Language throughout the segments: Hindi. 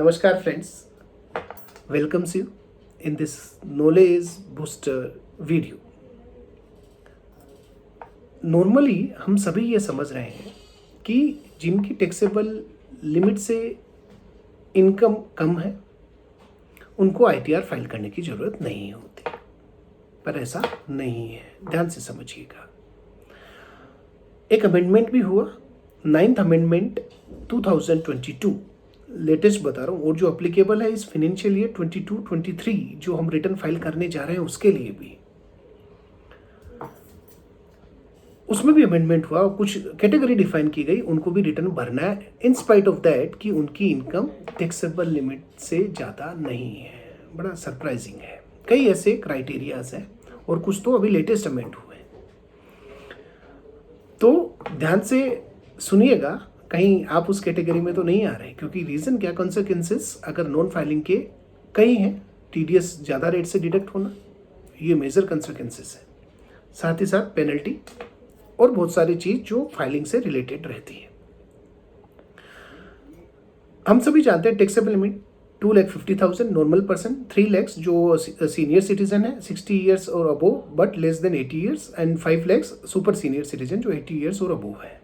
Namaskar friends, welcomes you in this knowledge booster video. Normally हम सभी ये समझ रहे हैं कि जिनकी टैक्सेबल लिमिट से इनकम कम है उनको आईटीआर फाइल करने की ज़रूरत नहीं होती, पर ऐसा नहीं है। ध्यान से समझिएगा। एक अमेंडमेंट भी हुआ, 9th अमेंडमेंट 2022 लेटेस्ट बता रहा हूँ, और जो अप्लीकेबल है इस फाइनेंशियल ईयर 22-23 जो हम रिटर्न फाइल करने जा रहे हैं उसके लिए भी, उसमें भी अमेंडमेंट हुआ। कुछ कैटेगरी डिफाइन की गई, उनको भी रिटर्न भरना है इन स्पाइट ऑफ दैट कि उनकी इनकम टैक्सेबल लिमिट से ज़्यादा नहीं है। बड़ा सरप्राइजिंग है। कई ऐसे क्राइटेरियाज हैं और कुछ तो अभी लेटेस्ट अमेंड हुए। तो ध्यान से सुनिएगा, कहीं आप उस कैटेगरी में तो नहीं आ रहे, क्योंकि रीज़न क्या, कॉन्सिक्वेंसेस अगर नॉन फाइलिंग के कई हैं। टीडीएस ज़्यादा रेट से डिडक्ट होना, ये मेजर कॉन्सिक्वेंसेस है। साथ ही साथ पेनल्टी और बहुत सारी चीज़ जो फाइलिंग से रिलेटेड रहती है। हम सभी जानते हैं taxable limit 2,50,000 normal person, 3 lakh जो सीनियर सिटीजन है 60 ईयर्स और above but less than 80 years, and 5 lakh super senior citizen जो 80 ईयर्स और अबोव है।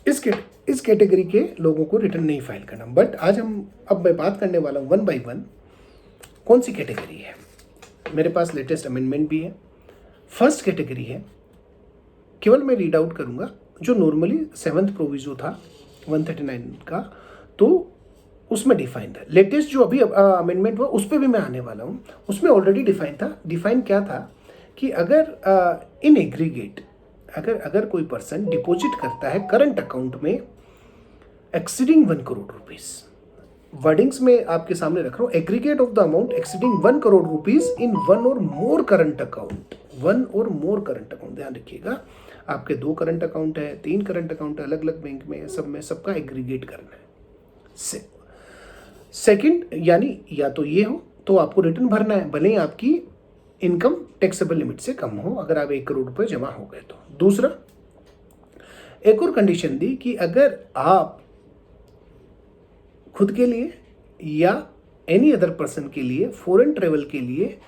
इस कैटेगरी के लोगों को रिटर्न नहीं फाइल करना। बट आज अब मैं बात करने वाला हूँ 1 by 1 कौन सी कैटेगरी है। मेरे पास लेटेस्ट अमेंडमेंट भी है। फर्स्ट कैटेगरी है, केवल मैं रीड आउट करूंगा, जो नॉर्मली 7th प्रोविजो था 139 का, तो उसमें डिफाइन था। लेटेस्ट जो अभी अमेंडमेंट हुआ उस पर भी मैं आने वाला हूँ। उसमें ऑलरेडी डिफाइन था। डिफाइन क्या था कि अगर इन एग्रीगेट अगर कोई पर्सन डिपॉजिट करता है करंट अकाउंट में एक्सीडिंग 1 करोड़ रुपीज, वर्डिंग्स में आपके सामने रख रहा हूँ, aggregate of the amount exceeding 1 crore rupees in 1 or more current account, 1 or more current account. ध्यान रखिएगा, आपके 2 करंट अकाउंट है, 3 करंट अकाउंट है अलग अलग बैंक में, सब में सबका एग्रीगेट करना है। सेकंड, यानी या तो ये हो तो आपको रिटर्न भरना है, भले ही आपकी इनकम टैक्सेबल लिमिट से कम हो, अगर आप 1 करोड़ रुपए जमा हो गए तो। दूसरा, एक और कंडीशन दी कि अगर आप खुद के लिए या एनी अदर पर्सन के लिए फॉरेन ट्रेवल के लिए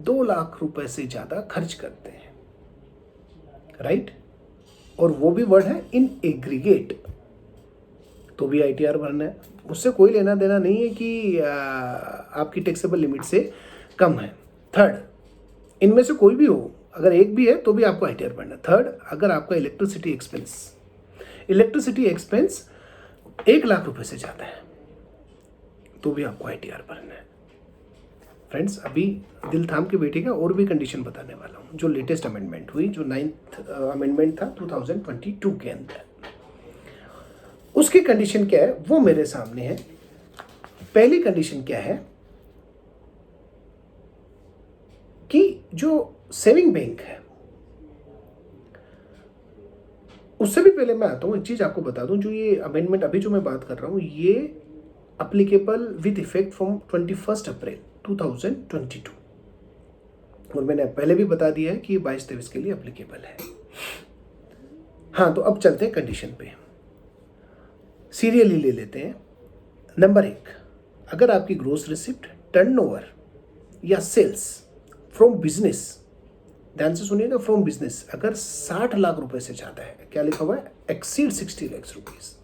2 लाख रुपए से ज्यादा खर्च करते हैं, राइट, और वो भी वर्ड है इन एग्रीगेट, तो भी आईटीआर भरना है। उससे कोई लेना देना नहीं है कि आपकी टैक्सेबल लिमिट से कम है। थर्ड, इनमें से कोई भी हो, अगर एक भी है तो भी आपको आईटीआर भरना है। थर्ड, अगर आपका इलेक्ट्रिसिटी एक्सपेंस 1 लाख रुपए से ज्यादा है तो भी आपको आईटीआर भरना है। फ्रेंड्स, अभी दिल थाम के बैठेगा, और भी कंडीशन बताने वाला हूँ जो लेटेस्ट अमेंडमेंट हुई, जो 9th अमेंडमेंट था 2022 के अंदर। उसकी कंडीशन क्या है वो मेरे सामने है। पहली कंडीशन क्या है कि जो सेविंग बैंक है, उससे भी पहले मैं आता हूं, एक चीज आपको बता दूं, जो ये अमेंडमेंट अभी जो मैं बात कर रहा हूं ये अप्लीकेबल विद इफेक्ट फ्रॉम 21 अप्रैल 2022, और मैंने पहले भी बता दिया है कि 22-23 के लिए अप्लीकेबल है। हाँ, तो अब चलते हैं कंडीशन पे, सीरियली ले लेते हैं। नंबर 1, अगर आपकी ग्रोस रिसिप्ट, टर्नओवर या सेल्स फ्रॉम बिजनेस, ध्यान से सुनिएगा, फ्रॉम बिजनेस अगर 60 लाख रुपए से ज्यादा है, क्या लिखा हुआ है, एक्सीड 60 लाख रुपीज,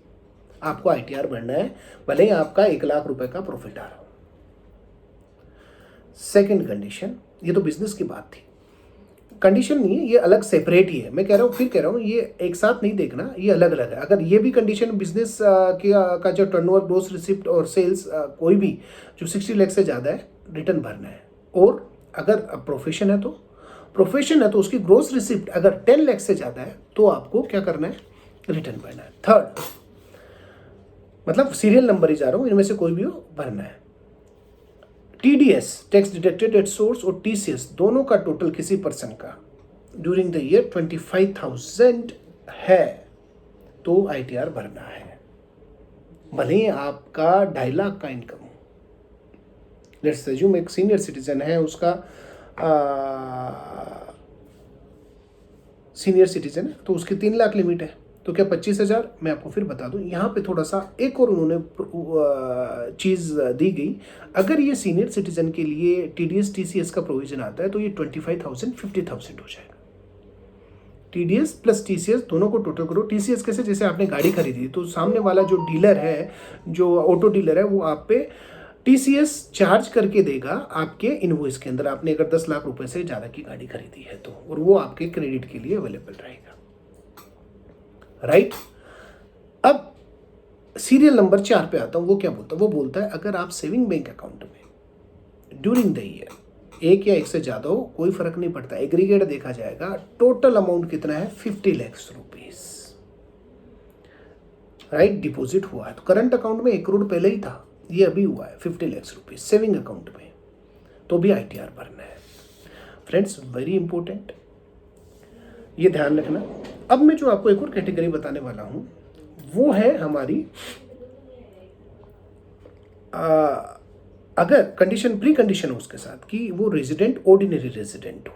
आपको आईटीआर भरना है, भले ही आपका 1 लाख रुपए का प्रॉफिट आ रहा हो। सेकंड कंडीशन, ये तो बिजनेस की बात थी, कंडीशन नहीं है, ये अलग सेपरेट ही है। मैं कह रहा हूँ, फिर कह रहा हूँ, ये एक साथ नहीं देखना, ये अलग अलग है। अगर ये भी कंडीशन बिजनेस का जो टर्नओवर, ग्रोस रिसिप्ट और सेल्स कोई भी जो 60 लाख से ज़्यादा है, रिटर्न भरना है। और अगर प्रोफेशन है तो उसकी ग्रोस रिसिप्ट अगर 10 लाख से ज़्यादा है तो आपको क्या करना है, रिटर्न भरना है। थर्ड, मतलब सीरियल नंबर ही जा रहा हूँ, इनमें से कोई भी हो, भरना है। TDS, tax deducted at source, और टीसीएस दोनों का टोटल किसी पर्सन का ड्यूरिंग द ईयर 25,000 है तो आईटीआर भरना है, भले ही आपका 2.5 लाख का इनकम हो। लेट्स अज्यूम एक सीनियर सिटीजन है, उसका सीनियर सिटीजन है तो उसकी 3 लाख लिमिट है, तो क्या 25,000? मैं आपको फिर बता दूं, यहाँ पे थोड़ा सा एक और उन्होंने चीज़ दी गई। अगर ये सीनियर सिटीजन के लिए TDS TCS का प्रोविजन आता है तो ये 25,000 50,000 हो जाएगा। TDS प्लस TCS दोनों को टोटल करो। TCS कैसे? जैसे आपने गाड़ी खरीदी तो सामने वाला जो डीलर है, जो ऑटो डीलर है, वो आप पे TCS चार्ज करके देगा आपके इनवॉइस के अंदर। आपने अगर 10 लाख रुपए से ज़्यादा की गाड़ी खरीदी है तो, और वो आपके क्रेडिट के लिए अवेलेबल रहेगा, राइट। अब सीरियल नंबर 4 पे आता हूँ। वो क्या बोलता है? वो बोलता है अगर आप सेविंग बैंक अकाउंट में ड्यूरिंग द ईयर एक या एक से ज़्यादा हो, कोई फर्क नहीं पड़ता, एग्रीगेट देखा जाएगा, टोटल अमाउंट कितना है? 50 लाख रुपीज, राइट, डिपॉजिट हुआ है। तो करंट अकाउंट में 1 करोड़ पहले ही था, ये अभी हुआ है 50 लाख रुपीज सेविंग अकाउंट में, तो भी ITR भरना है। फ्रेंड्स, वेरी इंपॉर्टेंट, ये ध्यान रखना। अब मैं जो आपको एक और कैटेगरी बताने वाला हूं वो है हमारी अगर कंडीशन, प्री कंडीशन हो उसके साथ कि वो रेजिडेंट ऑर्डिनरी रेजिडेंट हो।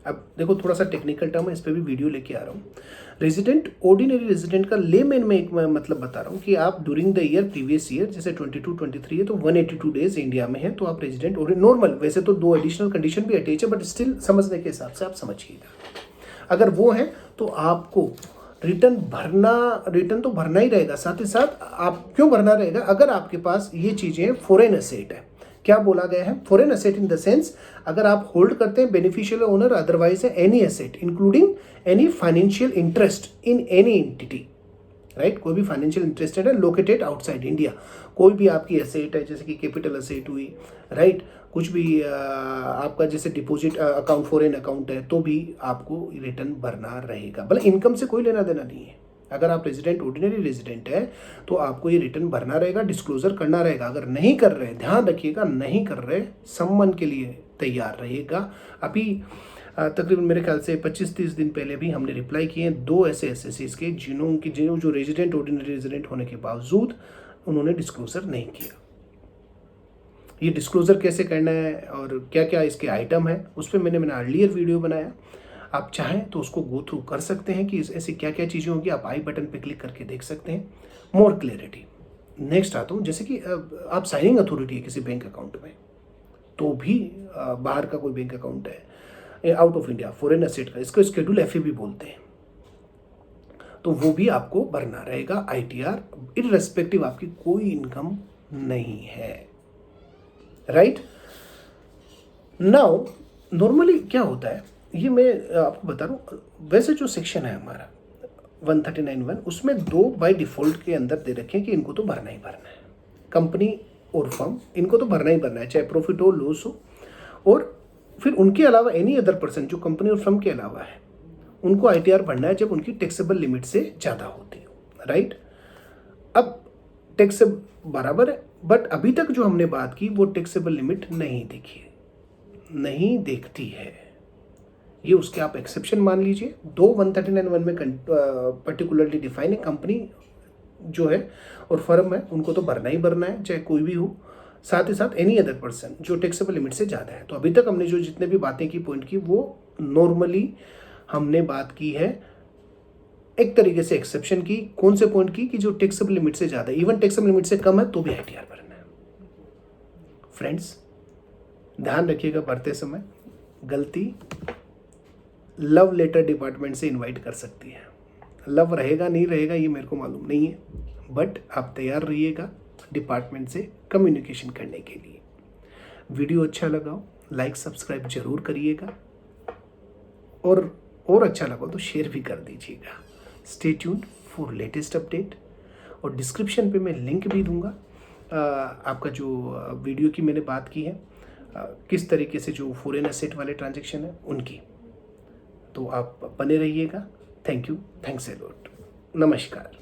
अब देखो, थोड़ा सा टेक्निकल टर्म है, इस पर भी वीडियो लेके आ रहा हूँ। रेजिडेंट ऑर्डिनरी रेजिडेंट का लेमैन में एक मतलब बता रहा हूँ कि आप during the year previous year, जैसे 22-23 है तो 182 डेज इंडिया में है तो आप रेजिडेंट और नॉर्मल, वैसे तो 2 एडिशनल कंडीशन भी अटैच है, बट स्टिल समझने के हिसाब से आप समझिएगा। अगर वो है तो आपको रिटर्न तो भरना ही रहेगा। साथ ही साथ आप क्यों भरना रहेगा? अगर आपके पास ये चीज़ें फॉरेन एसेट है। क्या बोला गया है? Foreign asset in the sense, अगर आप होल्ड करते हैं बेनिफिशियल ओनर, अदरवाइज है any asset including any financial interest in any entity, right. कोई भी फाइनेंशियल इंटरेस्टेड है लोकेटेड आउटसाइड इंडिया, कोई भी आपकी एसेट है, जैसे कि कैपिटल एसेट हुई, राइट, कुछ भी आपका जैसे डिपॉजिट अकाउंट फॉरेन अकाउंट है, तो भी आपको रिटर्न भरना रहेगा। भले इनकम से कोई लेना देना नहीं है। अगर आप रेजिडेंट ऑर्डिनरी रेजिडेंट है तो आपको ये रिटर्न भरना रहेगा, डिस्क्लोजर करना रहेगा। अगर नहीं कर रहे, ध्यान रखिएगा, नहीं कर रहे, सम्मन के लिए तैयार रहेगा। अभी तकरीबन मेरे ख्याल से 25-30 दिन पहले भी हमने रिप्लाई किए हैं 2 ऐसे एसएससीज के जिन्हों जो रेजिडेंट ऑर्डिनरी रेजिडेंट होने के बावजूद उन्होंने डिस्क्लोजर नहीं किया। ये डिस्क्लोजर कैसे करना है और क्या क्या इसके आइटम है, उस पर मैंने अर्लियर वीडियो बनाया। आप चाहें तो उसको गो थ्रू कर सकते हैं कि ऐसी क्या क्या चीज़ें होंगी। आप आई बटन पे क्लिक करके देख सकते हैं, मोर क्लियरिटी। नेक्स्ट आता हूँ, जैसे कि आप साइनिंग अथॉरिटी है किसी बैंक अकाउंट में, तो भी बाहर का कोई बैंक अकाउंट है, out of India, foreign asset का, इसको शेड्यूल FA भी बोलते हैं, तो वो भी आपको भरना रहेगा ITR, इररेस्पेक्टिव आपकी कोई इनकम नहीं है, राइट। नाउ नॉर्मली क्या होता है, ये मैं आपको बता रहा हूँ। वैसे जो सेक्शन है हमारा 139(1), उसमें 2 बाय डिफॉल्ट के अंदर दे रखे हैं कि इनको तो भरना ही भरना है। कंपनी और फर्म, इनको तो भरना ही भरना है, चाहे प्रॉफिट हो लॉस हो। और फिर उनके अलावा एनी अदर पर्सन जो कंपनी और फर्म के अलावा है, उनको ITR भरना है जब उनकी टैक्सेबल लिमिट से ज़्यादा होती हो, राइट। अब टैक्स बराबर है, बट अभी तक जो हमने बात की वो टैक्सेबल लिमिट नहीं देखती है। ये उसके आप एक्सेप्शन मान लीजिए। 139(1) में पर्टिकुलरली डिफाइन है, कंपनी जो है और फर्म है उनको तो भरना ही भरना है, चाहे कोई भी हो। साथ ही साथ एनी अदर पर्सन जो टैक्सेबल लिमिट से ज़्यादा है। तो अभी तक हमने जो जितने भी बातें की, पॉइंट की, वो नॉर्मली हमने बात की है एक तरीके से एक्सेप्शन की। कौन से पॉइंट की? कि जो टैक्सेबल लिमिट से ज़्यादा, इवन टैक्सेबल लिमिट से कम है तो भी ITR भरना है। फ्रेंड्स, ध्यान रखिएगा, भरते समय गलती लव लेटर डिपार्टमेंट से इनवाइट कर सकती है। लव रहेगा नहीं रहेगा ये मेरे को मालूम नहीं है, बट आप तैयार रहिएगा डिपार्टमेंट से कम्युनिकेशन करने के लिए। वीडियो अच्छा लगा हो लाइक सब्सक्राइब जरूर करिएगा, और अच्छा लगा तो शेयर भी कर दीजिएगा। Stay tuned for latest update, और डिस्क्रिप्शन पे मैं लिंक भी दूंगा आपका जो वीडियो की मैंने बात की है, किस तरीके से जो फॉरेन एसेट वाले ट्रांजैक्शन है उनकी। तो आप बने रहिएगा। Thank you, thanks a lot, नमस्कार।